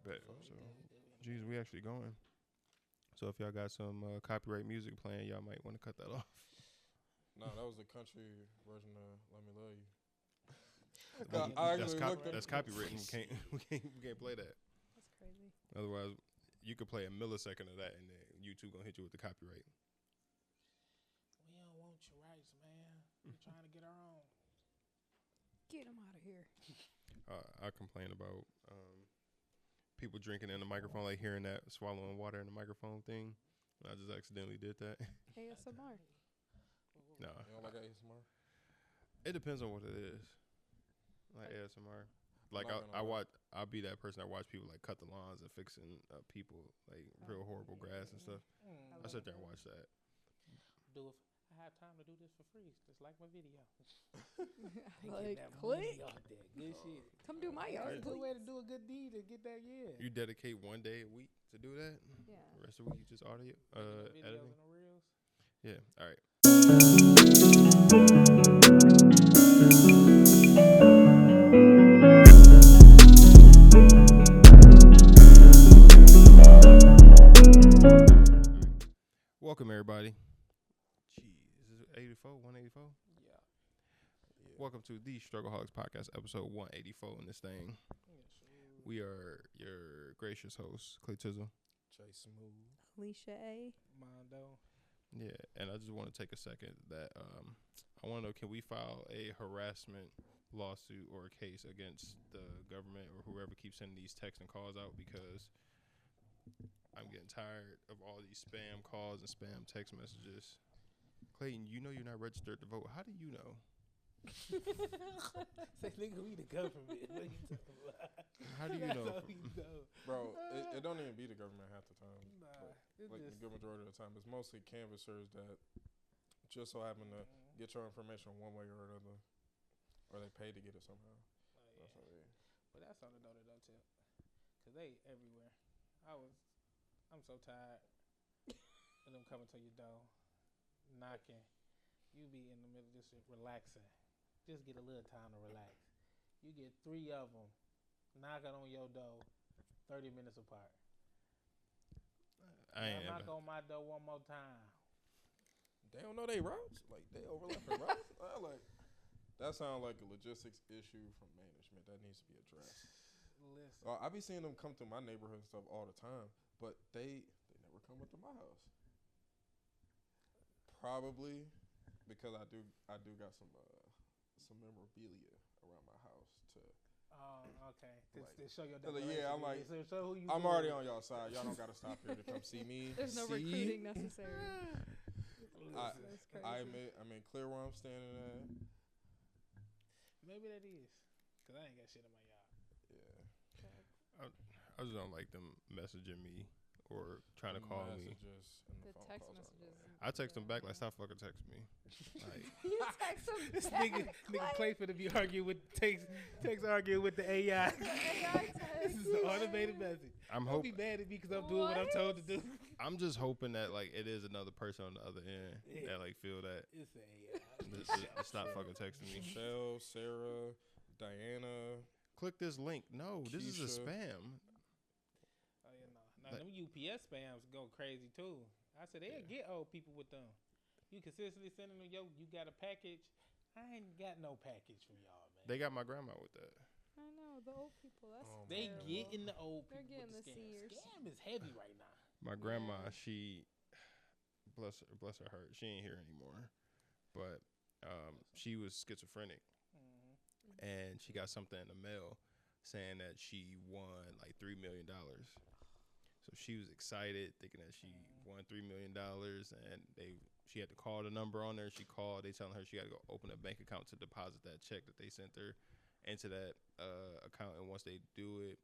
Bet. So, geez, we actually going. So if y'all got some copyright music playing, y'all might want to cut that off. No, that was the country version of "Let Me Love You." That's copywritten. We can't play that. That's crazy. Otherwise, you could play a millisecond of that, and then YouTube gonna hit you with the copyright. We don't want your rights, man. We're trying to get our own. Get him out of here. I complain about people drinking in the microphone, like hearing that swallowing water in the microphone thing. I just accidentally did that. ASMR. No, You don't like ASMR? it depends on what it is. Like ASMR. Like not gonna lie. I'll be that person that watch people like cut the lawns and fixing people like real horrible grass and stuff. I sit there and watch that. I have time to do this for free, just like my video. Like, click. Good shit. Come do my yard, Good way to please. do a good deed to get that, yeah. You dedicate one day a week to do that. Yeah. The rest of the week you just audio Videos editing. and the reels. Yeah. All right. Welcome everybody. Jeez, is it 84? 184? Yeah. Welcome to the Struggleaholics Podcast, episode 184 in this thing. We are your gracious hosts, Clay Tizzle. Chase Smooth. Alicia A. Mondo. Yeah, and I just want to take a second that I want to know, can we file a harassment lawsuit or a case against the government or whoever keeps sending these texts and calls out, because I'm getting tired of all these spam calls and spam text messages. Clayton, you know you're not registered to vote. How do you know? Say, nigga, we the government. What you talking about? How do you That's know? how you know. Bro, it don't even be the government half the time. Nah, it's Like the just, good majority of the time, it's mostly canvassers that just so happen to get your information one way or another, or they pay to get it somehow. oh, That's yeah. what it is. But that's on the note of though too, cause they everywhere. I'm so tired of them coming to your door, knocking. You be in the middle of this shit, relaxing. Just get a little time to relax. You get 3 of them knocking on your door, 30 minutes apart. I ain't Knock ever. on my door one more time. They don't know they routes. Like they overlapping routes. That sounds like a logistics issue from management that needs to be addressed. Listen, I be seeing them come through my neighborhood and stuff all the time, but they never come up to my house. Probably because I do got some memorabilia around my house to. okay. Like, To show your yeah, I'm like, so show who you I'm fooling already with. on y'all side. Y'all don't gotta stop here to come see me. There's no recruiting necessary. I That's crazy. I'm in clear where I'm standing at. Maybe that is, cause I ain't got shit in my yard. Yeah. I just don't like them messaging me or trying to call me. Messages and The phone text calls are messages. annoying. I text them back like, stop fucking texting me. Like, You text him This back, nigga Clay finna be arguing with text arguing with the AI. The AI This is an automated message. I'm Don't be hoping. mad at me because I'm doing what I'm told to do. I'm just hoping that like it is another person on the other end Yeah. that like feel that It's an AI. to stop fucking texting me. Michelle, Sarah, Diana. Click this link. No, this is a Keisha. spam. Oh yeah, no. Now them UPS spams go crazy too. I said they'll get old people with them. You consistently sending them, you got a package. I ain't got no package for y'all, man. They got my grandma with that. I know, the old people. That's Oh, They terrible. getting the old They're people getting with the the scam. seniors. Scam is heavy right now. My grandma, Yeah. she bless her heart. She ain't here anymore, but she was schizophrenic, Mm-hmm. and she got something in the mail saying that she won like $3 million. So she was excited, thinking that she won $3 million, and she had to call the number on there. She called. They telling her she got to go open a bank account to deposit that check that they sent her into that account. And once they do it,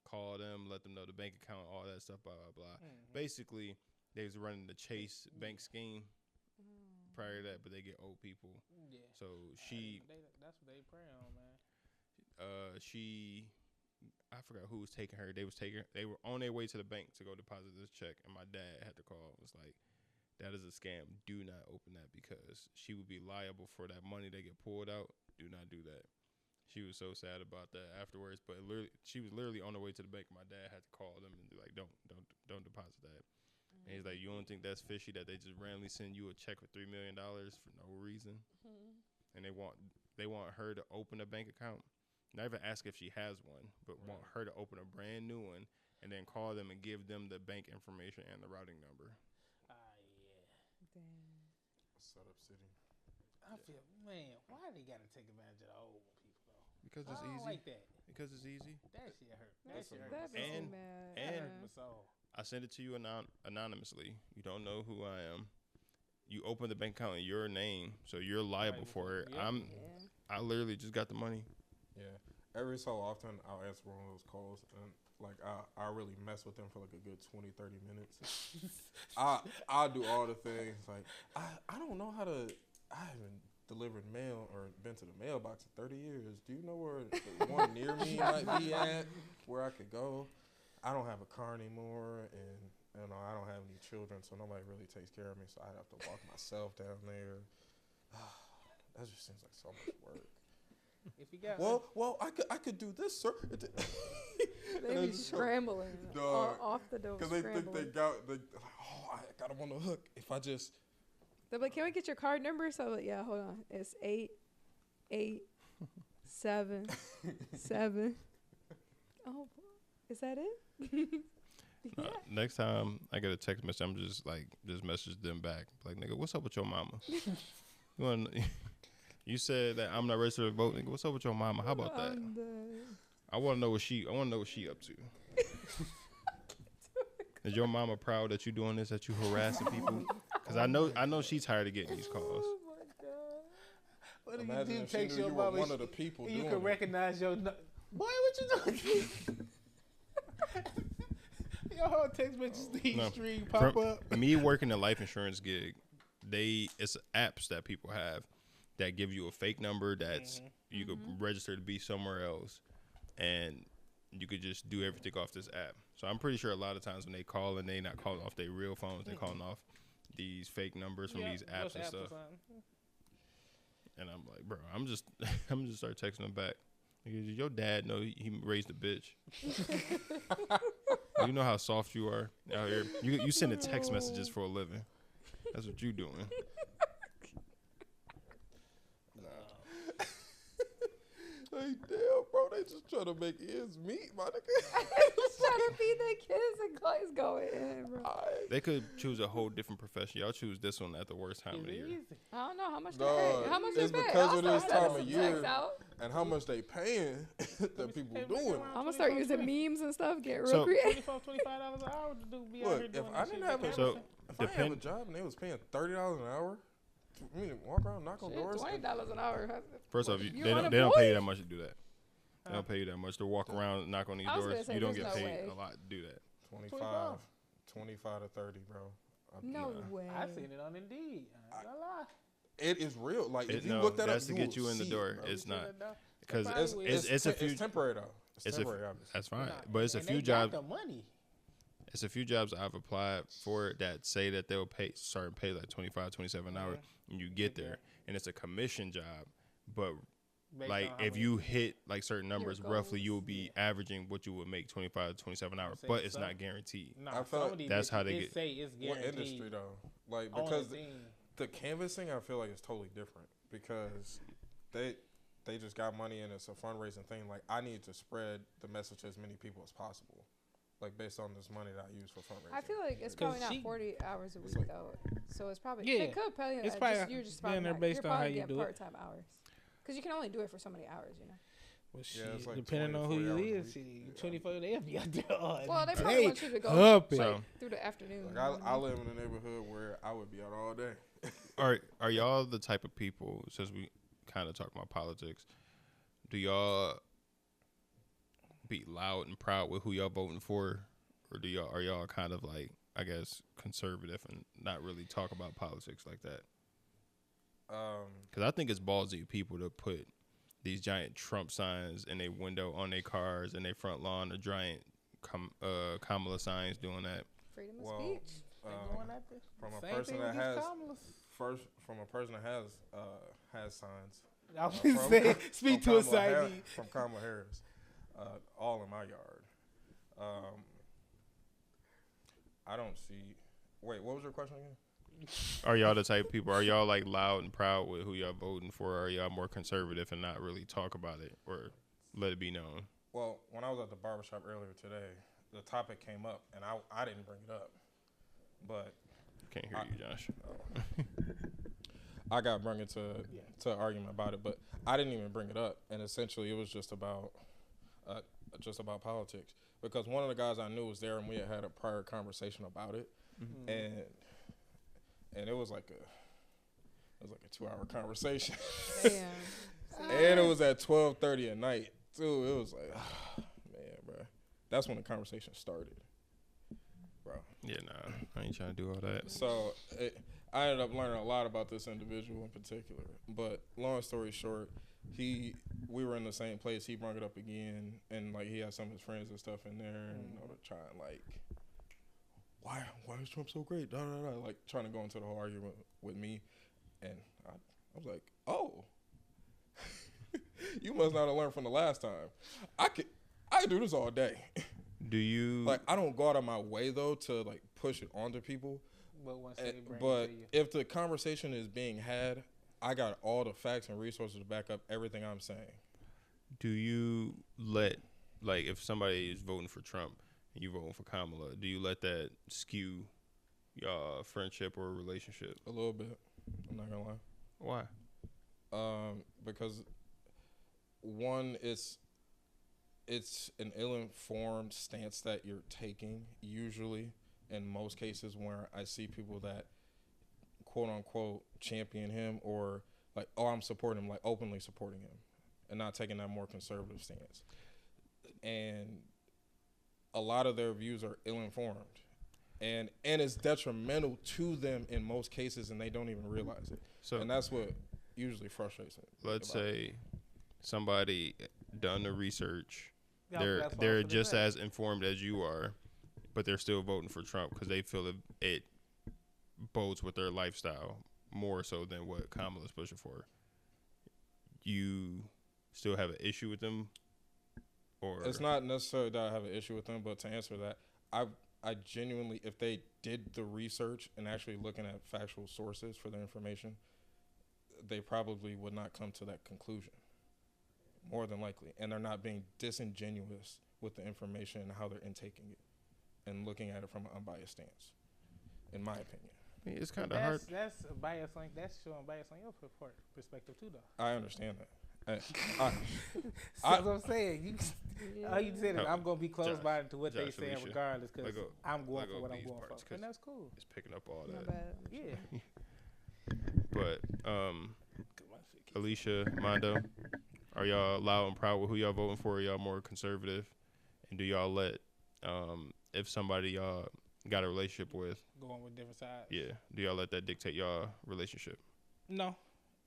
call them, let them know the bank account, all that stuff, blah blah blah. Mm-hmm. Basically, they was running the Chase bank scheme Mm. prior to that, but they get old people. Yeah. So she That's what they pray on, man. I forgot who was taking her. They were on their way to the bank to go deposit this check, and my dad had to call. It was like, that is a scam. Do not open that, because she would be liable for that money that get pulled out. Do not do that. She was so sad about that afterwards. But she was literally on the way to the bank. My dad had to call them and be like, don't deposit that. And he's like, you don't think that's fishy that they just randomly send you a check for $3 million for no reason? And they want her to open a bank account. Not even ask if she has one, but want her to open a brand new one and then call them and give them the bank information and the routing number. Yeah. Damn. Setup city. I feel, man, why they gotta take advantage of the old people though? Because I it's don't easy. like that. Because it's easy. That shit hurt. That shit hurt. makes my soul. me mad. and- That hurt my soul. I send it to you anonymously. You don't know who I am. You open the bank account in your name, so you're liable for it. Yeah. I literally just got the money. Yeah. Every so often, I'll answer one of those calls, and like I really mess with them for like a good 20, 30 minutes. I'll do all the things. Like I don't know how to. I haven't delivered mail or been to the mailbox in 30 years. Do you know where the one near me might be at, where I could go? I don't have a car anymore, and I don't have any children, so nobody really takes care of me. So I'd have to walk myself down there. That just seems like so much work. If you got Well, I could do this, sir. They be scrambling off the door. Because they think they like, oh, I got them on the hook. If I just They're like, can we get your card number? So I'm like, yeah, hold on. It's 887. Oh, is that it? Yeah. Next time I get a text message, I'm just message them back. Like, nigga, what's up with your mama? You said that I'm not registered to vote, nigga. What's up with your mama? How about that? I want to know what she up to. Is your mama proud that you doing this? That you harassing people? Because I know she's tired of getting these calls. Oh my god. What if imagine you if do she take knew your you were mama? one of the people You doing can it. recognize your. Boy, what you doing? Your whole text message stream pop up. Me working a life insurance gig, it's apps that people have that give you a fake number that's you could register to be somewhere else, and you could just do everything off this app. So I'm pretty sure a lot of times when they call and they not calling off their real phones, they're calling off these fake numbers from these apps and stuff. And I'm like, bro, I'm just start texting them back. Like, your dad know he raised a bitch. You know how soft you are out here. You sending text messages for a living. That's what you doing. Like, damn, bro, they just trying to make ends meet, my nigga. Just trying to feed their kids and clothes going in, bro. They could choose a whole different profession. Y'all choose this one at the worst time of the year. I don't know how much they Dog, pay. How much it's they pay? because I'll of this start time sending of some year. texts out. And how much they paying that people doing. I'm gonna start using memes and stuff. Get real So- creative. $25 an hour to be out Look, here if doing I that didn't shit. have a So, if I didn't have a job and they was paying $30 an hour, I mean, walk around, knock on doors. $20 an hour. First off, You they don't pay you unemployed? that much to do that. They don't pay you that much to walk around, knock on these I was doors. gonna say, You don't there's get no paid way. a lot to do that. 25 to 30, bro. No Nah. way. I seen it on Indeed. I ain't gonna lie. It is real. Like, if you No, look that that's up, to get you in the will door. see it, bro. It's not It's because probably it's a few. It's temporary though. It's temporary, obviously. That's fine, Nah, but it's a and few they got jobs. the money. It's a few jobs I've applied for that say that they'll start and pay like 25, 27 an hour, and you get there, and it's a commission job. But Based like on how if many- you hit like certain numbers, roughly goals. you'll be averaging what you would make 25 to 27 an hour, Say but it's so. not guaranteed. Nah, I some felt of these that's how bitches, they it get- say it's What guaranteed. industry though? Like, on because the team. the canvassing, I feel like is totally different because they just got money and it's a fundraising thing. Like, I need to spread the message to as many people as possible, like based on this money that I use for fundraising. I feel like it's 'Cause probably not she- 40 hours a week like- though. So it's probably Yeah, they could pay. it's probably you're just down probably there not, based you're on how probably you getting do it. part-time hours. Because you can only do it for so many hours, you know. Well, shit, Yeah, it's like depending 20 on to who 40 you hours a is, week. shit, Yeah. 24 they'll be out there all Well, they day. probably want you to go Humping. So- through the afternoon. Like, you know what I mean? live in a neighborhood where I would be out all day. Are y'all the type of people? Since we kind of talk about politics, do y'all be loud and proud with who y'all voting for, or are y'all kind of like, I guess, conservative and not really talk about politics like that? Because I think it's ballsy of people to put these giant Trump signs in their window on their cars and their front lawn, the giant Kamala signs doing that. Freedom of Well, speech. They going after from a same person thing that with these has Kamalas. from a person that has signs, I was saying, speak to a side need. From Kamala Harris. All in my yard. I don't see. Wait, what was your question again? Are y'all the type of people? Are y'all like loud and proud with who y'all voting for? Or are y'all more conservative and not really talk about it or let it be known? Well, when I was at the barbershop earlier today, the topic came up, and I didn't bring it up, but Can't hear you, Josh. I got brought into an argument about it, but I didn't even bring it up, and essentially it was just about politics. Because one of the guys I knew was there, and we had a prior conversation about it, and it was like a 2-hour conversation. Damn. And it was at 12:30 at night too. It was like, man, bro. That's when the conversation started, bro. Yeah, nah, I ain't trying to do all that. So I ended up learning a lot about this individual in particular. But long story short, we were in the same place. He brought it up again, and like he had some of his friends and stuff in there, and to try and like, why is Trump so great? Da, da, da, like trying to go into the whole argument with me, and I was like, oh, you must not have learned from the last time. I could do this all day. Do you like? I don't go out of my way though to like push it onto people. But once they bring But it to you. if the conversation is being had, I got all the facts and resources to back up everything I'm saying. Do you let, like, if somebody is voting for Trump and you voting for Kamala, do you let that skew your friendship or relationship? A little bit. I'm not gonna lie. Why? Because one, it's an ill-informed stance that you're taking. Usually, in most cases, where I see people that quote unquote champion him or like, oh, I'm supporting him, like openly supporting him, and not taking that more conservative stance. And a lot of their views are ill-informed, and it's detrimental to them in most cases, and they don't even realize it. So, and that's what usually frustrates me. Let's say somebody done the research, Yeah, that's what I they're was gonna just say. as informed as you are, but they're still voting for Trump because they feel it bodes with their lifestyle more so than what Kamala's pushing for. You still have an issue with them, or it's not necessarily that I have an issue with them, but to answer that, I genuinely, if they did the research and actually looking at factual sources for their information, they probably would not come to that conclusion, more than likely. And they're not being disingenuous with the information and how they're intaking it and looking at it from an unbiased stance, in my opinion. I mean, it's kind of hard. That's a bias on, that's showing bias on your perspective too, though. I understand that. That's what I'm saying. All you said is I'm gonna be close by to what they saying Alicia, regardless, because I'm going for what I'm these going parts, for, and that's cool. It's picking up all My that. bad. Yeah. But Alicia, Mondo, are y'all loud and proud with who y'all voting for? Are y'all more conservative? And do y'all let if somebody y'all got a relationship with, Going with different sides. yeah, do y'all let that dictate y'all relationship? No,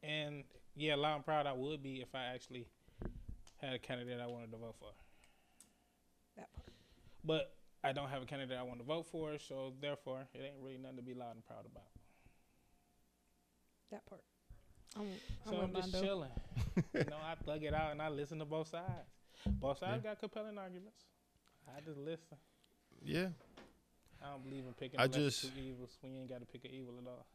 and yeah, loud and proud I would be if I actually had a candidate I wanted to vote for. That part. But I don't have a candidate I want to vote for, so therefore it ain't really nothing to be loud and proud about. That part. So I'm just Mondo. chilling. I thug it out and I listen to both sides. Both sides got compelling arguments. I just listen. Yeah. I don't believe in picking I the lesser just- two evils when you ain't got to pick an evil at all.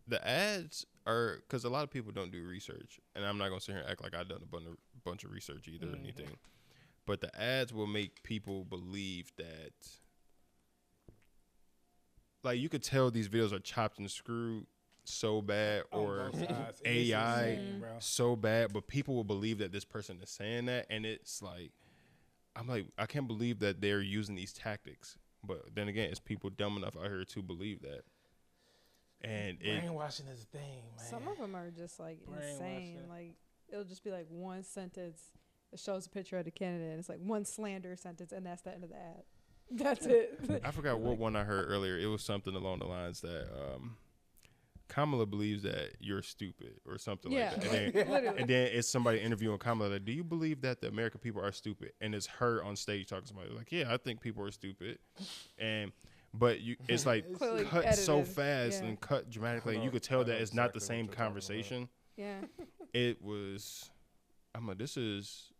The ads are, because a lot of people don't do research, and I'm not going to sit here and act like I've done a bunch of research either or anything, but the ads will make people believe that, like, you could tell these videos are chopped and screwed so bad, or On both sides. It's AI insane, bro. so bad, but people will believe that this person is saying that, and it's like, I'm like, I can't believe that they're using these tactics. But then again, it's people dumb enough out here to believe that. And Brainwashing is a thing, man. Some of them are just like insane. Brainwashing. Like it'll just be like one sentence. It shows a picture of the candidate. And it's like one slander sentence, and that's the end of the ad. That's it. I forgot what one I heard earlier. It was something along the lines that Kamala believes that you're stupid or something like that. And then, literally. and then it's somebody interviewing Kamala like, do you believe that the American people are stupid? And it's her on stage talking to somebody like, yeah, I think people are stupid. But it's like Clearly cut so edited. fast Yeah. and cut dramatically. I You could know tell that it's not the exactly same what you're talking about. conversation. Yeah. it was. I'm like, this is.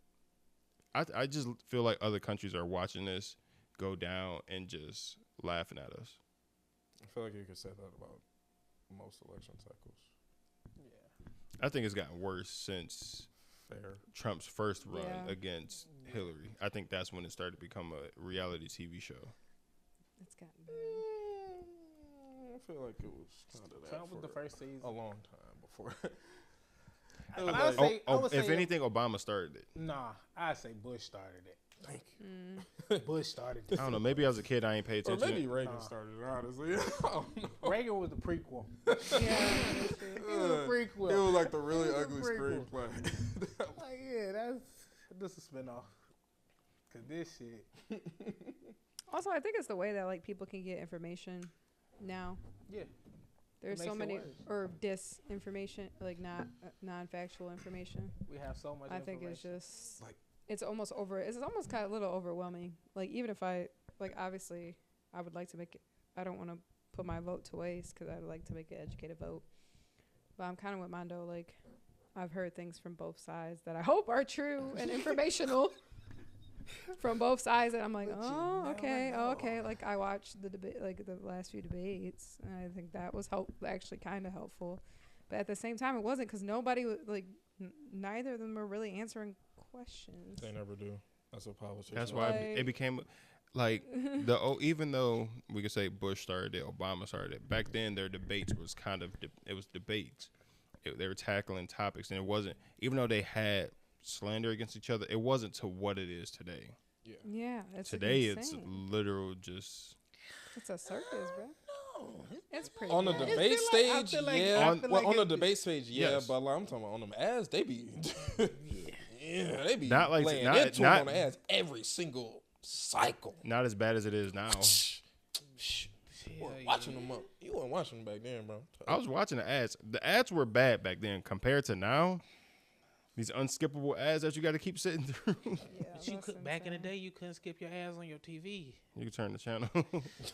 I just feel like other countries are watching this go down and just laughing at us. I feel like you could say that about most election cycles. Yeah. I think it's gotten worse since Trump's first run against Hillary. I think that's when it started to become a reality TV show. It's gotten bad. I feel like it was kind of that Trump was the first season. a long time before. I would say if anything, Obama started it. Nah, I say Bush started it. Thank Mm. Bush started I don't know. Maybe as a kid, I ain't paid Or attention. maybe Reagan started it, honestly. I don't know. Reagan was the prequel. Yeah, that's true. It was a prequel. It was like the really It was a ugly prequel. screenplay. Like, yeah, this is a spinoff. Cause this shit. Also, I think it's the way that like people can get information now. Yeah. There's makes so it many worse. or disinformation, like not non-factual information. We have so much. I think it's information. just Like- it's almost kind of a little overwhelming. Like even if I like obviously I would like to make it. I don't want to put my vote to waste because I'd like to make an educated vote. But I'm kind of with Mondo. Like I've heard things from both sides that I hope are true and informational from both sides, and I'm like, oh, okay. Like I watched the debate, like the last few debates, and I think that was actually kind of helpful. But at the same time, it wasn't because nobody was like, neither of them were really answering questions. They never do. That's what politicians. That's why it became like even though we could say Bush started it, Obama started it. Back then, their debates was kind of it was debates. They were tackling topics, and it wasn't, even though they had slander against each other, it wasn't to what it is today. Yeah, Today it's insane. literal just. It's a circus, bro. No, It's pretty on the bad. debate stage, on the it- debate stage, yeah. Yes. But like, I'm talking about on them ads, they be, they be Not like- laying not- into them not- on the ads every single cycle. Not as bad as it is now. You weren't watching them up. You weren't watching them back then, bro. I was watching the ads. The ads were bad back then compared to now. These unskippable ads that you got to keep sitting through. Yeah, But you that's could back in the insane. day, you couldn't skip your ads on your TV. You can turn the channel.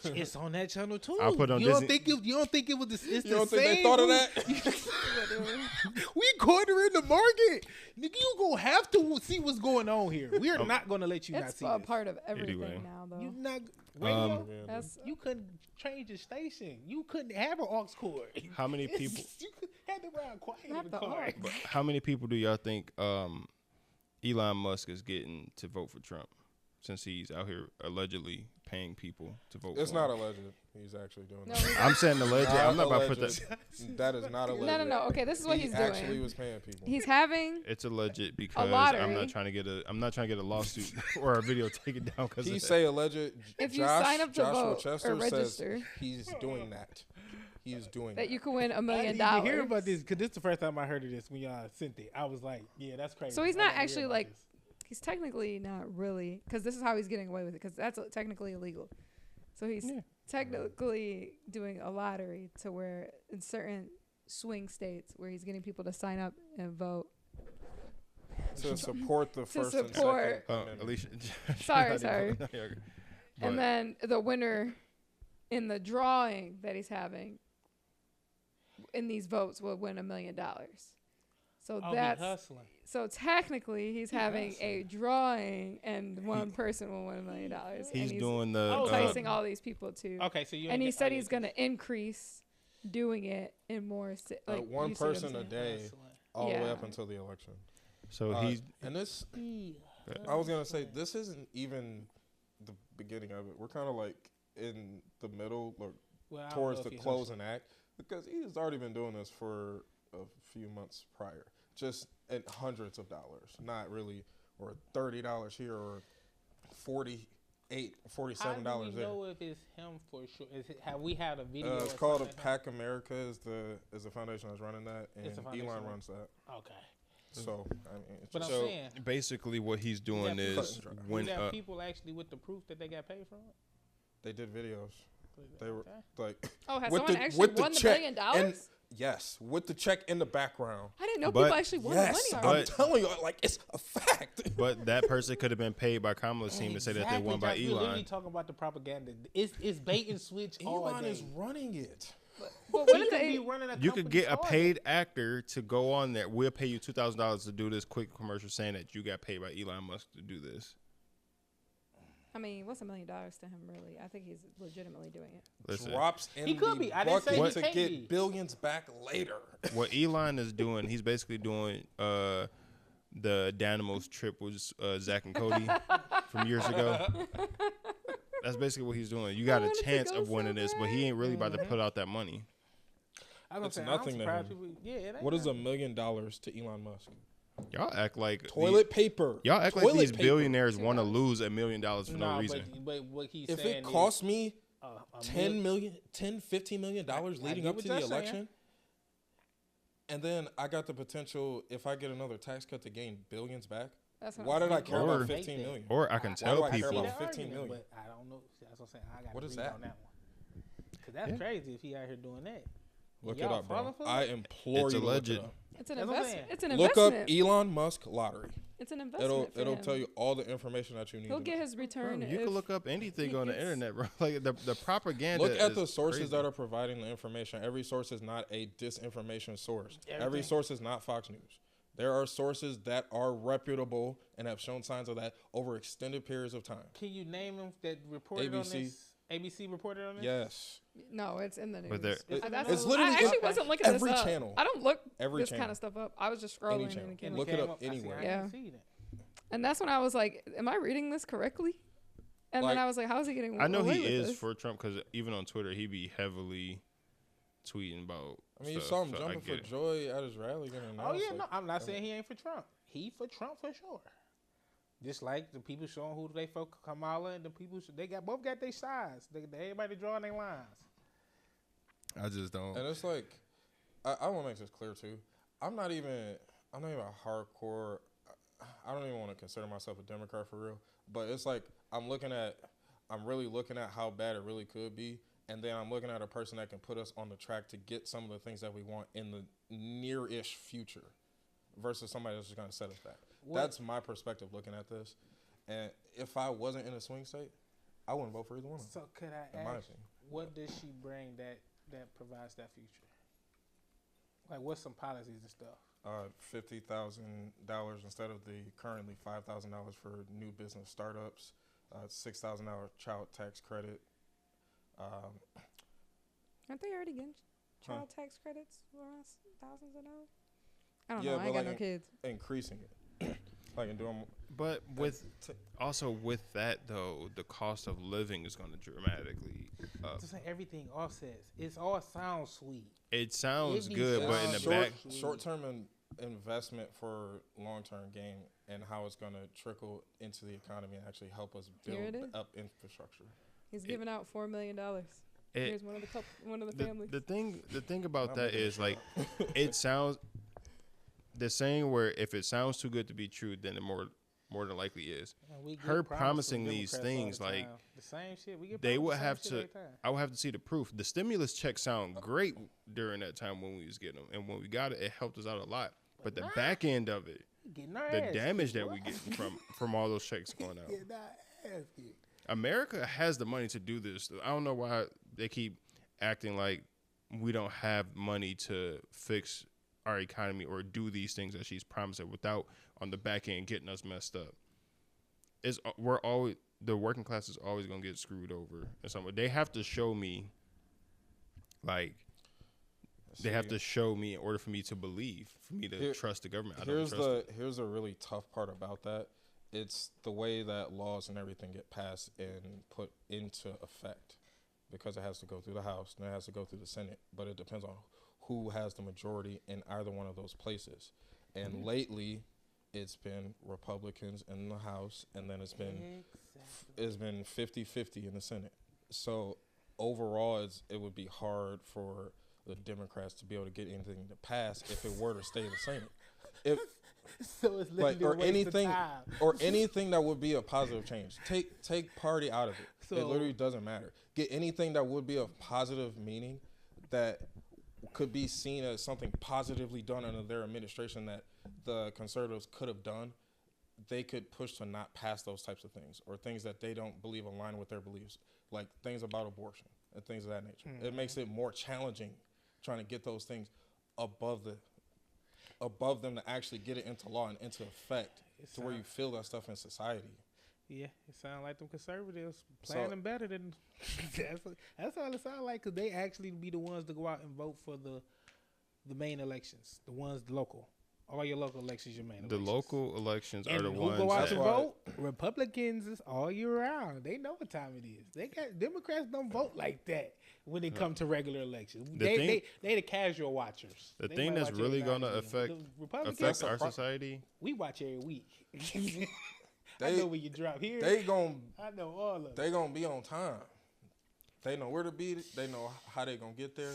It's on that channel too. I'll put on you Disney. You don't think it was this? It's You the don't think same they thought of movie? that? We cornering the market. Nigga, you gonna have to see what's going on here. We are not gonna let you not It's see a this. part of everything Anyway. now, though. You not radio. That's You couldn't change the station. You couldn't have an aux cord. How many people? You could had to ride quiet Not in the the car. aux. But how many people do y'all think Elon Musk is getting to vote for Trump, since he's out here allegedly paying people to vote It's for not him? alleged. He's actually doing No, that. he's I'm saying alleged. I'm not about to put alleged. that. That is not alleged. no. Okay, this is what he's actually doing. was paying people. He's having It's alleged because I'm lottery. not trying to get a lawsuit or a video taken down because He say alleged. if you Josh, sign up to Joshua vote Chester or register says he's doing that. He's doing that you can win $1 I million. didn't even hear about this because this is the first time I heard of this when y'all sent it. I was like, yeah, that's crazy. So he's I not didn't hear actually about like. this. He's technically not really, because this is how he's getting away with it, because that's technically illegal. So he's technically doing a lottery to where in certain swing states where he's getting people to sign up and vote. to support the first and support- second. Amendment. Alicia. Sorry. But And then the winner in the drawing that he's having in these votes will win $1 million. So Oh, that's he hustling. so technically he's having a drawing and one person will win $1 million. he's and doing the enticing all these people to. Okay, so you And he ain't said get- he's going to increase doing it in more. Like one you see what I'm person a saying? day, hustling. all the way Yeah. up until the election. So he's And this, Yeah. I was gonna say, this isn't even the beginning of it. We're kind of like in the middle, or Well, I don't towards know the if he's closing act, because he's already been doing this for a few months prior, just at hundreds of dollars, not really, or $30 here, or $47 How do we there. know if it's him for sure? Have we had a video? It's or called something? Pack America is the foundation that's running that, and It's a foundation, Elon right? runs that. Okay. So I mean, it's But I'm just, so saying, basically what he's doing got is people- when we got people actually with the proof that they got paid from it. they did videos. They were Okay. like Oh, has with someone the- actually with the won the $1 check million? and yes, with the check in the background. I didn't know But- people actually won Yes, the I'm money. But- telling you, like it's a fact. but that person could have been paid by Kamala's team to say that they Exactly, won by Josh, we're literally Elon. talking about the propaganda. It's bait and switch all Elon day. is running it. But what He is could be it? running a You could company get a for paid actor to go on there. We'll pay you $2,000 to do this quick commercial saying that you got paid by Elon Musk to do this. I mean, what's $1 million to him, really? I think he's legitimately doing it. Listen, Drops in He could the be. I didn't say bucket he to can't get be. billions back later. what Elon is doing, he's basically doing the Danimals trip with Zach and Cody from years ago. That's basically what he's doing. You got I a wanted to chance go of winning so this, but he ain't really about to put out that money. I was It's saying, nothing I'm to surprised him. people. Yeah, it ain't What is $1 nothing. million to Elon Musk? Y'all act like Toilet paper. Y'all act like Toilet these paper. billionaires want to lose $1 million for no Nah, reason. but what he's If saying it costs me is, $10 million, $15 million leading get up what to the you're saying. election, and then I got the potential, if I get another tax cut, to gain billions back. That's what Why I'm did I saying. care Or- about 15 million? Or I can Why tell do I care people. about the 15 argument, million? But I don't know. That's what I'm saying. I got What to is read that? on that one. Because that's Yeah. crazy if he out here doing that. Look Y'all it up, bro. falling for I it? implore It's you to alleged. look it up. It's an That's what I'm investment. saying. It's an Look up investment. Elon Musk lottery. It's an investment. for It'll him. tell you all the information that you need. He'll to get know. his Bro, return. you can if look up anything he on the gets- internet, bro. Like the propaganda. Look at is the sources crazy. that are providing the information. Every source is not a disinformation source. Every Everything. source is not Fox News. There are sources that are reputable and have shown signs of that over extended periods of time. Can you name them that reported on ABC. this? ABC reported on this? That's No, it's in the news. But there- It's in the It's news? literally I actually in wasn't looking every this up. channel. I don't look Every this channel. kind of stuff up. I was just scrolling and channel. it came And Look up. it came up I see, anywhere. I Yeah. didn't see that. And that's when I was like, "Am I reading this correctly?" And Like- then I was like, "How is he getting?" I know away he with is this? for Trump because even on Twitter he be heavily tweeting about. I mean, you stuff, saw him so I jumping get for it. joy at his rally. Getting Oh, announced, yeah, like, no, I'm not saying he ain't for Trump. He for Trump for sure. Just like the people showing who they for Kamala and the people, they both got their sides. Everybody drawing their lines. I just don't. And it's like, I want to make this clear too. I'm not even a hardcore. I don't even want to consider myself a Democrat for real. But it's like I'm really looking at how bad it really could be, and then I'm looking at a person that can put us on the track to get some of the things that we want in the near-ish future, versus somebody that's just going to set us back. What- That's my perspective looking at this. And if I wasn't in a swing state, I wouldn't vote for either one of them. So could I In my ask, opinion. what does she bring that provides that future? Like, what's some policies and stuff? $50,000 instead of the currently $5,000 for new business startups. $6,000 child tax credit. Aren't they already getting Huh. child tax credits for us thousands of dollars? I don't Yeah, know. I but ain't got like- no kids. Increasing it, like and doing. But also with that though, the cost of living is going to dramatically up. Just like everything offsets. It's all sounds sweet. It sounds It be good, but in the back, short-term investment for long-term gain, and how it's going to trickle into the economy and actually help us Here it build is. up infrastructure. He's giving out $4 million. Here's one of the families. the thing about I'm that making a is like it sounds the saying where if it sounds too good to be true, then it more than likely is. And we get Her promises from promising these Democrats all the things, like, time. The same shit. We get They promised would the same have shit to. every time. I would have to see the proof. The stimulus checks sound great during that time when we was getting them, and when we got it, it helped us out a lot. But the back end of it, Getting our the ass damage kicked, that we boy. get from all those checks going out. Getting our ass kicked. America has the money to do this. I don't know why they keep acting like we don't have money to fix our economy or do these things that she's promised it without on the back end getting us messed up. We're always the working class is always gonna get screwed over in some way. They have to show me, like, they have to show me in order for me to believe, for me to trust the government. I don't trust it. Here's a really tough part about that. It's the way that laws and everything get passed and put into effect, because it has to go through the House and it has to go through the Senate. But it depends on who has the majority in either one of those places. And lately, it's been Republicans in the House, and then it's been 50-50 in the Senate. So overall, it would be hard for the Democrats to be able to get anything to pass if it were to stay the same. If So it's like literally a or waste of anything time. or anything that would be a positive change. Take party out of it. It So- literally doesn't matter. Get anything that would be of positive meaning that could be seen as something positively done under their administration that the conservatives could have done. they could push to not pass those types of things or things that they don't believe align with their beliefs, like things about abortion and things of that nature. It makes it more challenging trying to get those things above them to actually get it into law and into effect to where you feel that stuff in society. Yeah, it sounds like them conservatives planning better than that's all it sounds like, because they actually be the ones to go out and vote for the main elections, the ones local. All your local elections, your main elections. The local elections and are the who ones go out that to vote. Republicans is all year round. They know what time it is. Democrats don't vote like that when it comes to regular elections. They the casual watchers. The thing that's really gonna affect our society. We watch every week. I know where you drop here. I know all of it. They gonna be on time. They know where to be. They know how they gonna get there.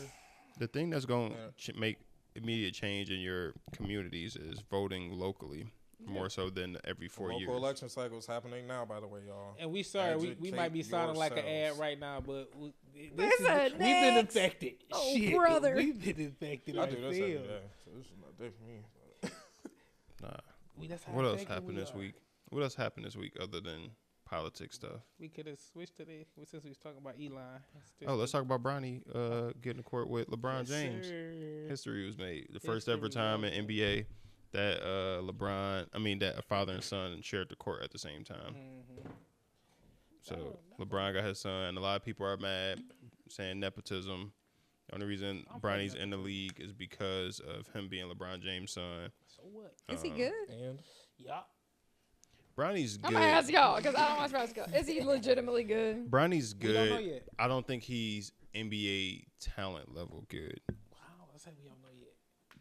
The thing that's gonna make immediate change in your communities is voting locally, more so than every 4 years. Local election cycle is happening now, by the way, y'all. And we might be sounding like an ad right now, but we've been infected. Oh, Shit, brother. We've been infected. I do this every day, so this is not different for me. Nah. What else happened this week? What else happened this week other than politics stuff? We could have switched to since we was talking about Elon. Let's talk about Bronny getting to court with LeBron James. Sir. History was made. The first ever time in NBA that that a father and son shared the court at the same time. Mm-hmm. So LeBron got his son. A lot of people are mad, saying nepotism. The only reason Bronny's in the league is because of him being LeBron James' son. So what? Is he good? And Yeah. Bronny's good. I'm gonna ask y'all because I don't watch basketball. Is he legitimately good? Bronny's good. We don't know yet. I don't think he's NBA talent level good, Wow, I say we don't know yet.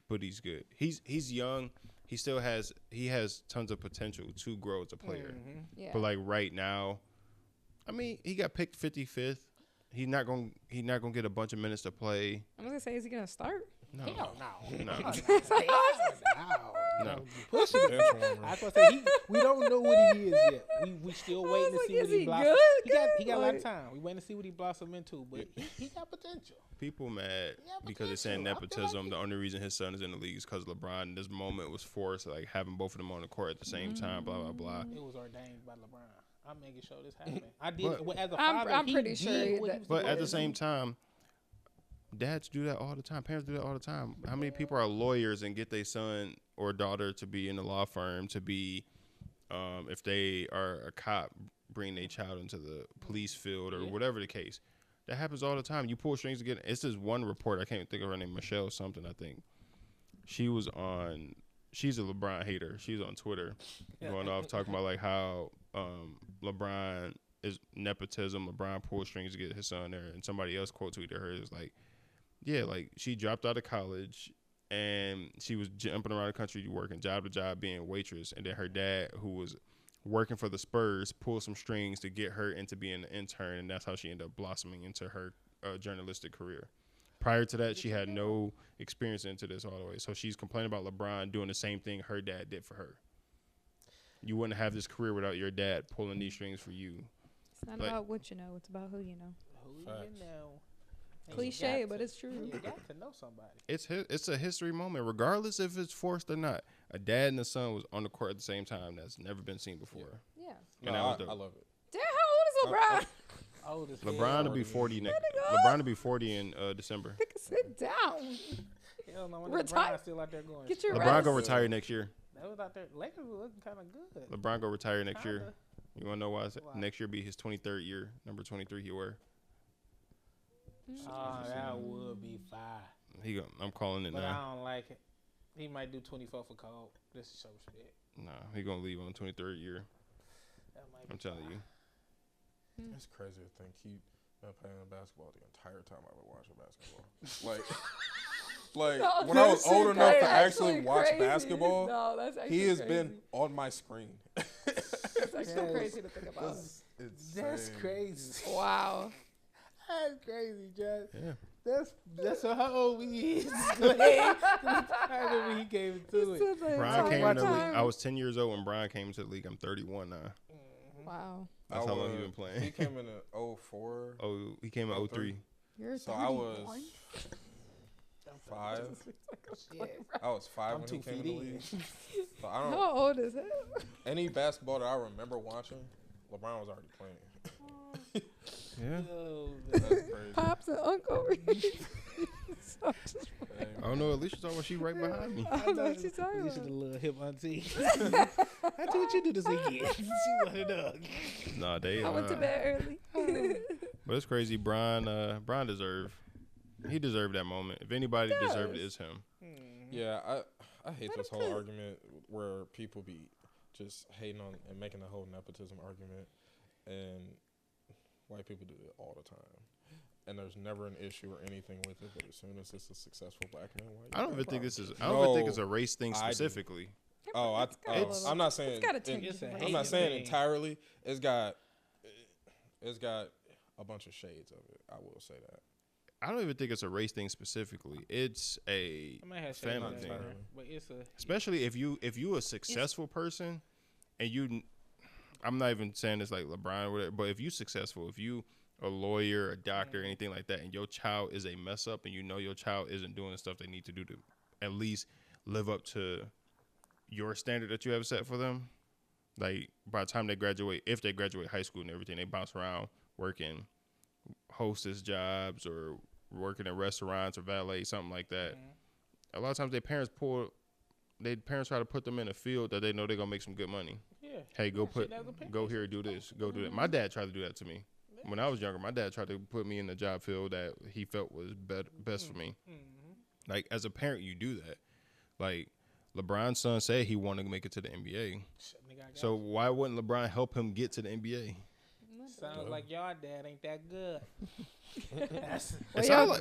but he's good. He's young. He still has tons of potential to grow as a player. Mm-hmm. Yeah. But like right now, I mean, he got picked 55th. He's not gonna get a bunch of minutes to play. I'm gonna say, is he gonna start? No. Hell no. No. No. push it. I was gonna say we don't know what he is yet. We still waiting to see what he blossom. He got a lot of time. We waiting to see what he blossom into, but he got potential. People mad Yeah, because they're saying potential. I feel nepotism. like The only reason his son is in the league is because LeBron in this moment was forced, like having both of them on the court at the same time. Blah blah blah. It was ordained by LeBron. I'm making sure this happened. I did as a I'm father. pretty he sure did what that- he was But supposed at the to same do. time, dads do that all the time. Parents do that all the time. How many people are lawyers and get their son or daughter to be in a law firm, to be, if they are a cop, bring their child into the police field or whatever the case. That happens all the time. You pull strings to get. It's this one report. I can't think of her name. Michelle something, I think. She's a LeBron hater. She's on Twitter going off talking about like how LeBron is nepotism. LeBron pulls strings to get his son there. And somebody else quote tweeted her. It was like, yeah, like she dropped out of college and she was jumping around the country working job to job being a waitress. And then her dad, who was working for the Spurs, pulled some strings to get her into being an intern. And that's how she ended up blossoming into her journalistic career. Prior to that, she had no experience into this all the way. So she's complaining about LeBron doing the same thing her dad did for her. You wouldn't have this career without your dad pulling these strings for you. It's not Like- about what you know. It's about who you know. Who Facts. you know? And Cliche, you got but to- it's true. You got to know somebody. It's a history moment, regardless if it's forced or not. A dad and a son was on the court at the same time. That's never been seen before. Yeah. And that was dope. I love it. Damn, how old is LeBron? Old as LeBron hell. to be 40 next. go. LeBron to be 40 in December. Nigga, sit down. Hell no, when Retire- LeBron still out there going. Get your LeBron rest. gonna retire next year. That was out there. Lakers were looking kind of good. LeBron gonna retire next year. Kinda. You wanna know why? Why? Next year be his 23rd year. Number 23 he wear. Oh, that would be fire. I'm calling it But now. I don't like it. He might do 24 for Cole. This is show respect. Nah, he gonna leave on the 23rd year. That might be I'm telling fire. you. It's crazy to think he been playing basketball the entire time I've been watching basketball. like No, when I was this old shit enough to crazy. actually watch Crazy. basketball, No, that's actually he has crazy. been on my screen. That's actually Yes. crazy to think about. It's That's insane. crazy. Wow. That's crazy, Josh. Yeah. That's how old he is. I remember he came into it. Brian came in the league. time. I was 10 years old when Brian came into the league. I'm 31 now. Wow. That's how long he been playing. He came in 04. Oh, he came in 03. You're So I was 5. Shit. I was 5 I'm when he 2 came in feet the in. league. So I don't. How old is it? Any basketball that I remember watching, LeBron was already playing. Yeah. Oh, That's man. crazy. Pops and Uncle. So I'm just- Hey, I don't know. Alicia's talking about she right behind me. I don't know what she's talking Alicia, about. the little hip auntie. I do what you do this weekend. She wanted up. Nah, they. I went to bed early. But it's crazy. Bron deserved. He deserved that moment. If anybody deserved it, it's him. Yeah, I hate this whole argument where people be just hating on and making the whole nepotism argument, and white people do it all the time. And there's never an issue or anything with it, but as soon as it's a successful black man, white, I don't even think this is. I don't No, even think it's a race thing I do. specifically. Oh, It's got a little- I'm not saying. It's got a tinge It's a of hate I'm race. not saying thing. entirely. It's got a bunch of shades of it. I will say that. I don't even think it's a race thing specifically. It's a I might have said family that, thing. but it's a Especially if you a successful person, and I'm not even saying this like LeBron or whatever, but if you successful, if you a lawyer, a doctor, anything like that, and your child is a mess up, and you know your child isn't doing the stuff they need to do to at least live up to your standard that you have set for them, like by the time they graduate, if they graduate high school and everything, they bounce around working hostess jobs or working in restaurants or valet, something like that. A lot of times their parents try to put them in a field that they know they're gonna make some good money. yeah. Hey, go Yeah, go here, do this, go do that. My dad tried to do that to me when I was younger. My dad tried to put me in the job field that he felt was best for me. Like as a parent, you do that. Like LeBron's son said he wanted to make it to the NBA. So why wouldn't LeBron help him get to the NBA? Sounds like your dad ain't that good.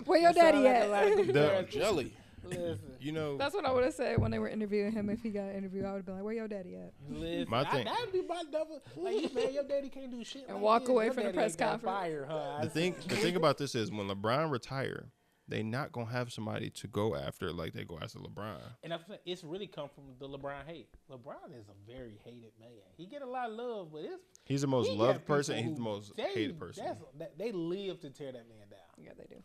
Where your daddy Sound like a lot of at? comparisons. Jelly. Listen, You know, That's what I would have said when they were interviewing him. If he got an interview, I would have been like, "Where your daddy at?" listen. My thing- That'd be my double. Like, man, your daddy can't do shit. And like walk this. away Your from the daddy press ain't gonna conference. Fire her. the thing about this is when LeBron retire, they not gonna have somebody to go after like they go after LeBron. And I'm saying it's really come from the LeBron hate. LeBron is a very hated man. He get a lot of love, but He's the most he loved got people person. And he's the who- most they- hated person. They live to tear that man down. Yeah, they do.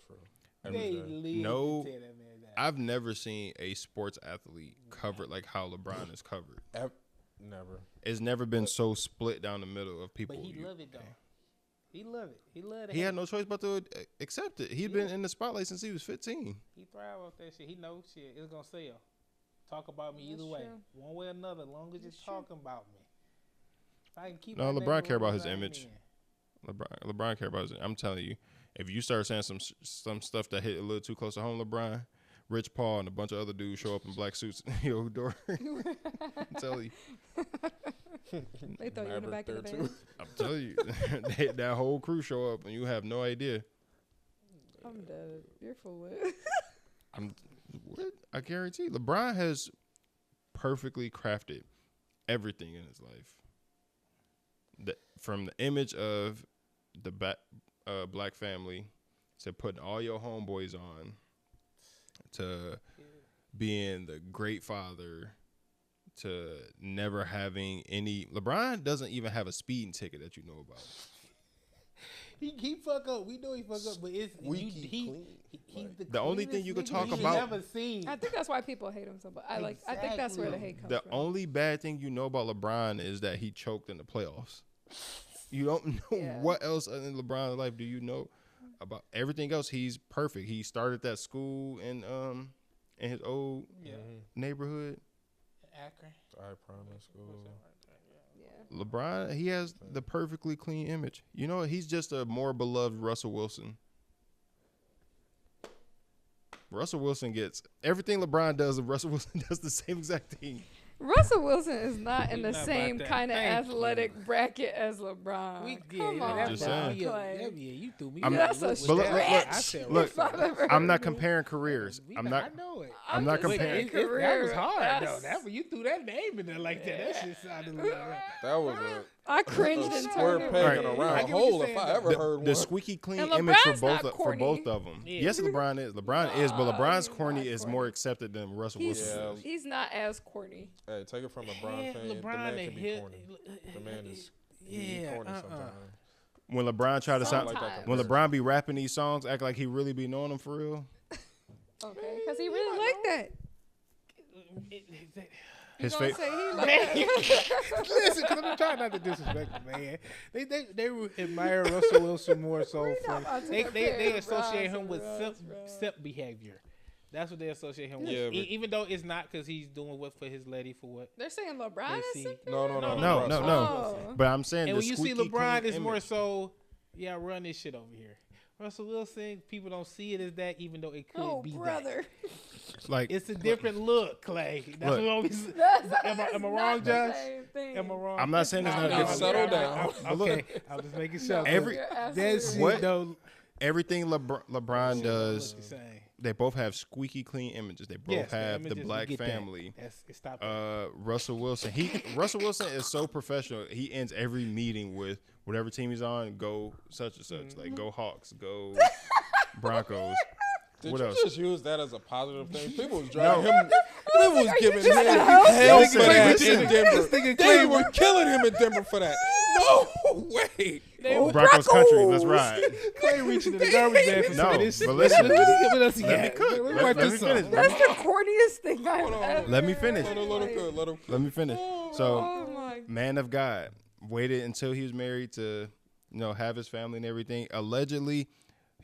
True. They Every day. live No, to tear that man down. I've never seen a sports athlete covered like how LeBron is covered. Never. It's never been so split down the middle of people. But he love it though. He love it. He love it. He had no choice but to accept it. He'd been in the spotlight since he was 15. He thrive off that shit. He knows shit. It's gonna sell. Talk about me That's either way, true. one way or another. As long as you're That's true. talking about me, if I can keep. No, my LeBron neighborhood care about where his I'm image. in. LeBron care about his. I'm telling you, if you start saying some stuff that hit a little too close to home, LeBron, Rich Paul, and a bunch of other dudes show up in black suits in your door. I'm telling you. They throw you in the Maverick back of the there, van. too. I'm telling you, that whole crew show up and you have no idea. I'm dead. You're full of it. What? I guarantee LeBron has perfectly crafted everything in his life. From the image of the black family to putting all your homeboys on to being the great father to never having any. LeBron doesn't even have a speeding ticket that you know about. He fuck up. We know he fuck up, but it's he's The only thing you could talk you about- never seen. I think that's why people hate him so much. I think that's where the hate comes The from. only bad thing you know about LeBron is that he choked in the playoffs. You don't know Yeah. what else in LeBron's life do you know about. Everything else. He's perfect. He started that school in his old Yeah. neighborhood. Akron. I promise. School. Yeah. LeBron, he has the perfectly clean image. You know what? He's just a more beloved Russell Wilson. Russell Wilson gets everything LeBron does, and Russell Wilson does the same exact thing. Russell Wilson is not in He's the not same about that. kind of Thank athletic bracket as LeBron. Come on, Just now, saying. Clay. You threw me. I'm- That's a with But look, that. look, stretch. I said, look, If I've ever I'm not heard comparing careers. I'm not. I know it. I'm not just comparing. saying That was career. hard That's- though. That you threw that name in there like that. That shit sounded like That was a I cringed and square turned peg around. in a Right. round I get what hole you're if I saying, ever heard The one. squeaky clean And image for LeBron's not both corny. of them. Yeah. Yes, LeBron is. LeBron is, but LeBron's he's corny not is corny. more accepted than Russell He's Wilson. Yeah. he's not as corny. Hey, take it from a LeBron Yeah, fan. The LeBron man and can be hit- corny. The man is he Yeah, corny sometimes. When LeBron try to sound, Like that Sometimes. when LeBron be rapping these songs, act like he really be knowing them for real. Okay, because he really liked that. His Gonna face. say he liked that. Listen, because I'm trying not to disrespect the man. They admire Russell Wilson more so for they associate him with simp behavior. That's what they associate him with. Yeah, Even though it's not because he's doing what for his lady for what They're saying LeBron they is see. No. No. Oh. But I'm saying And the when you see squeaky LeBron, clean it's more image. so, yeah, run this shit over here. Russell Wilson, people don't see it as that, even though it could be brother. Like that. It's a different look, Clay. That's Look. what always. Am I wrong, Josh? Am I wrong? I'm not saying it's not No, different. settle down. Okay, I'm just making sure. Every- that shit What? though. everything LeBron Shit does, look the same. they both have squeaky clean images. They both Yes, have the images, we black get that. family. Stop that. Russell Wilson. Russell Wilson is so professional. He ends every meeting with whatever team he's on. Go such and such. Like go Hawks. Go Broncos. Did What you else? just use that as a positive thing? People was dragging him. People was Are you giving just him gonna help? hell Listen, for that listen. in Denver. This nigga They Clay were killing him in Denver for that. No way. Broncos country. Let's ride. Clay reaching to the garbage bag for No, some of this. but listen. What else he Let me got? cook. Let me Let wipe me this finish. up. That's the corniest thing I've Hold on. ever. Let me finish. Let him cook. Let me finish. So, Oh my. man of God, waited until he was married to, have his family and everything. Allegedly,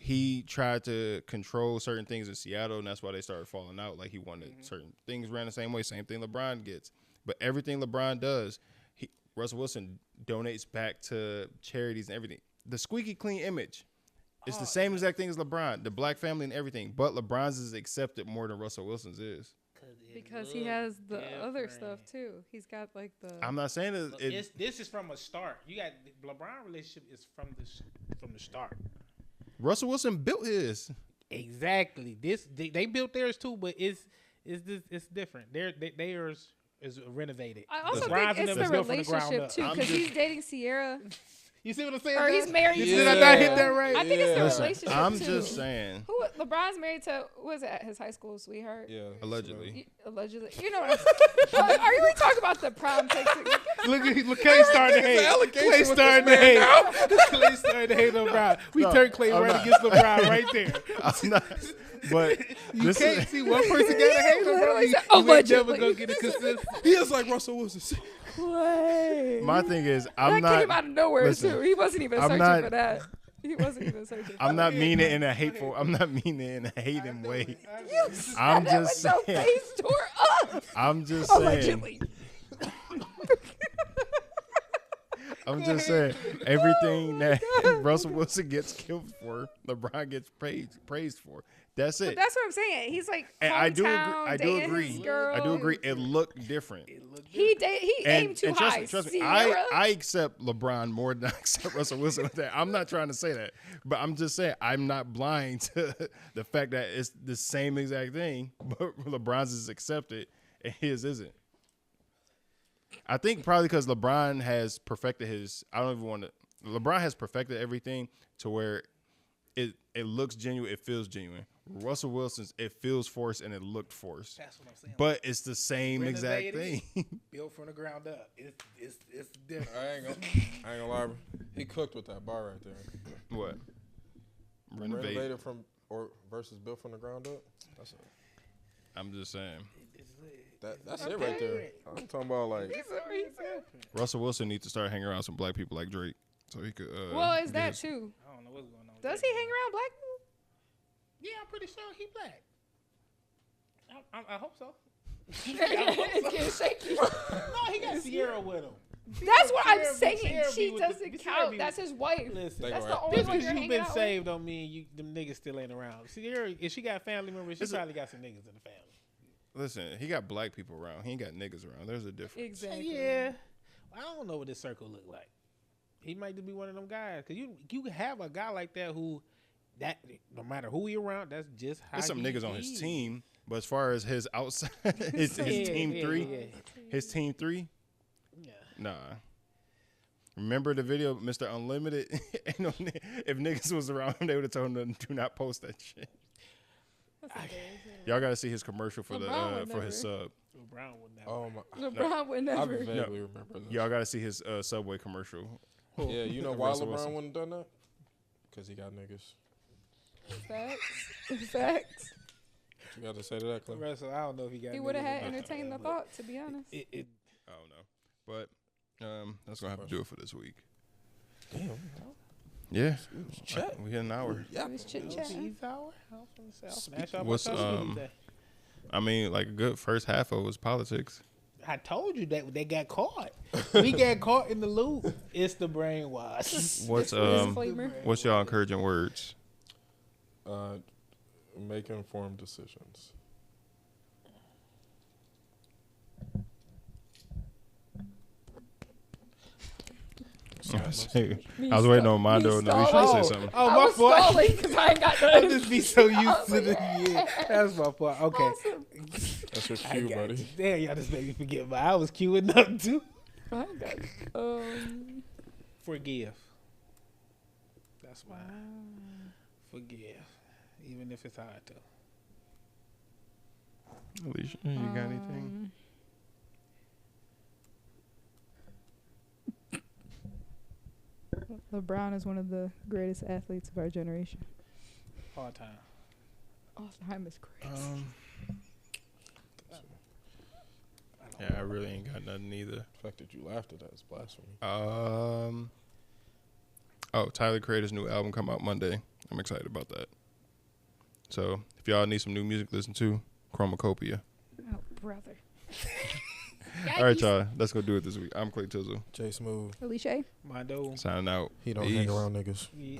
he tried to control certain things in Seattle, and that's why they started falling out. Like he wanted certain things ran the same way, same thing LeBron gets. But everything LeBron does, Russell Wilson donates back to charities and everything. The squeaky clean image. It's the same exact thing as LeBron, the black family and everything. But LeBron's is accepted more than Russell Wilson's is. Because he has the other stuff too. He's got like the. I'm not saying it. This is from a start. You got LeBron relationship is from the start. Russell Wilson built his. Exactly. They built theirs too, but it's different. Theirs is renovated. I also LeBron's think and it's them is the built from the ground relationship up. too, I'm because just- he's dating Sierra, You see what I'm saying? or he's Josh? married. Did I not hit that right? I think it's the Listen, relationship I'm too. just saying. Who LeBron's married to? Was it his high school sweetheart? Yeah. Allegedly. Allegedly, you know what I'm saying. Are you really talking about the prom pics? Look, Clay starting to hate. allegation Clay with starting to this hate. man Clay starting to hate LeBron. We No, turned Clay I'm right not. against LeBron right there. I'm not, but You this can't is, see one person got to hate Literally LeBron. said, You ain't never allegedly. gonna get a consistent. He is like Russell Wilson. Clay. my thing is That I'm came out not of nowhere listen, too. He wasn't even I'm searching not- for that. He wasn't even searching. For I'm not that. meaning it in a hateful. I'm not meaning it in a hating way. You said I'm it just with your saying. face tore up. I'm just saying. Allegedly. I'm just saying everything that Russell Wilson gets killed for, LeBron gets praised for. That's But it. that's what I'm saying. He's like And I do hometown, dating his agree. girl. I do agree. It looked different. He aimed too high. Trust me. Sierra? I accept LeBron more than I accept Russell Wilson with that. I'm not trying to say that, but I'm just saying I'm not blind to the fact that it's the same exact thing, but LeBron's is accepted and his isn't. I think probably because LeBron has perfected his. I don't even want to. LeBron has perfected everything to where it looks genuine. It feels genuine. Russell Wilson's, it feels forced and it looked forced. That's what I'm saying. But it's the same exact Renovated. thing. Built from the ground up. It's different. I ain't gonna lie. Bro. He cooked with that bar right there. What? Renovate. Renovated from or versus built from the ground up. That's it. I'm just saying. That's it right there. I'm talking about like. Russell Wilson needs to start hanging around some black people like Drake, so he could. Well, is get that his- too? I don't know what's going on. with Does that. he hang around black people? Yeah, I'm pretty sure he black. I hope so. It's getting shaky. No, he got Sierra with him. That's what I'm Sierra- saying. Sierra She be with the- doesn't Sierra count. be That's with- his wife. Listen, They That's gonna the have- only just one because you're you've hanging been out with. saved don't mean them niggas still ain't around. Sierra, if she got family members, she probably got some niggas in the family. Listen, he got black people around. He ain't got niggas around. There's a difference. Exactly. Yeah, I don't know what this circle look like. He might just be one of them guys because you can have a guy like that who that no matter who he around, that's just how. There's some he niggas on his is. team, but as far as his outside, his team three, his team three, Yeah. nah. Remember the video, Mr. Unlimited? Ain't no if niggas was around him, they would have told him to do not post that shit. Y'all got to see his commercial for LeBron would for his never. sub. Brown would never. Oh my. LeBron would I never. vaguely remember this. Y'all got to see his Subway commercial. Yeah, you know why Russell LeBron Wilson. wouldn't have done that? Because he got niggas. Facts. Facts. You got to say to that, Cliff? Russell, I don't know if he got. He would have niggas had in there, entertained the but thought, to be honest. It, I don't know, but that's gonna have to do it for this week. Damn. Yeah, Chat. we hit an hour. Yeah. It was chit it chat. was peace hour. I was gonna say, I was gonna ask y'all What's, about social media. I mean, like a good first half of it was politics. I told you that they got caught. We got caught in the loop. It's the brainwash. What's Disclaimer. what's y'all encouraging words? Make informed decisions. I was waiting on Mondo and Alicia to say something. Oh, I my was fault. stalling because I ain't got I nothing. just be so used was to like, the yeah. That's my fault. Okay. Awesome. That's your I cue, got buddy. you. Damn, y'all just made me forget. But I was queuing up too. I ain't got Forgive. That's mine. Forgive, even if it's hard to. Alicia, you got anything? LeBron is one of the greatest athletes of our generation. Hard time. Alzheimer's crazy. Yeah, I really ain't got nothing either. The fact that you laughed at that is blasphemy. Tyler Creator's new album come out Monday. I'm excited about that. So if y'all need some new music to listen to, Chromacopia. Oh, brother. All right, y'all. Let's go do it this week. I'm Clay Tizzle. Jay Smooth. Alicia. Mondo. Signing out. He don't Peace. hang around niggas. Yeah.